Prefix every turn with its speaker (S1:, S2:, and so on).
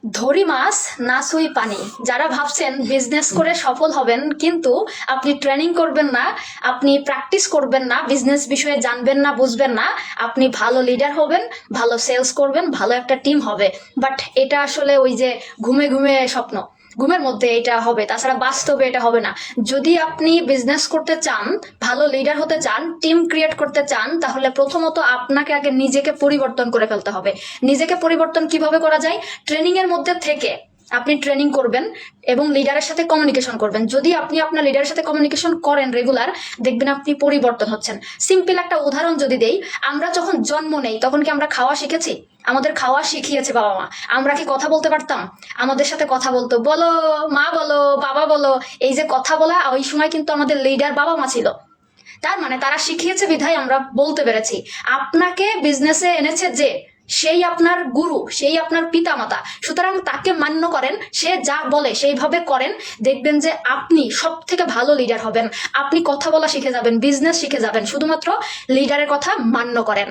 S1: ধরি মাছ না সুই পানি। যারা ভাবছেন বিজনেস করে সফল হবেন কিন্তু আপনি ট্রেনিং করবেন না, আপনি প্র্যাকটিস করবেন না, বিজনেস বিষয়ে জানবেন না, বুঝবেন না, আপনি ভালো লিডার হবেন, ভালো সেলস করবেন, ভালো একটা টিম হবে, বাট এটা আসলে ওই যে ঘুমে ঘুমে স্বপ্ন, ঘুমের মধ্যে এটা হবে, তাছাড়া বাস্তবে এটা হবে না। যদি আপনি বিজনেস করতে চান, ভালো লিডার হতে চান, টিম ক্রিয়েট করতে চান, তাহলে প্রথমত আপনাকে আগে নিজেকে পরিবর্তন করে ফেলতে হবে। নিজেকে পরিবর্তন কিভাবে করা যায়? ট্রেনিং এর মধ্যে থেকে আপনি ট্রেনিং করবেন এবং লিডারের সাথে কমিউনিকেশন করবেন। যদি আপনি আপনার লিডারের সাথে কমিউনিকেশন করেন রেগুলার, দেখবেন আপনি পরিবর্তন হচ্ছেন। সিম্পল একটা উদাহরণ যদি দেই, আমরা যখন জন্ম নেই তখন কি আমরা খাওয়া শিখেছি? আমাদের খাওয়া শিখিয়েছে বাবা মা। আমরা কি কথা বলতে পারতাম? আমাদের সাথে কথা বলতো, বলো মা, বলো বাবা, বলো। এই যে কথা বলা, ওই সময় কিন্তু আমাদের লিডার বাবা মা ছিল। তার মানে তারা শিখিয়েছে বিধায় আমরা বলতে পেরেছি। আপনাকে বিজনেসে এনেছে যে, সেই আপনার গুরু, সেই আপনার পিতামাতা। সুতরাং তাকে মান্য করেন, সে যা বলে সেইভাবে করেন, দেখবেন যে আপনি সব থেকে ভালো লিডার হবেন। আপনি কথা বলা শিখে যাবেন, বিজনেস শিখে যাবেন, শুধুমাত্র লিডারের কথা মান্য করেন।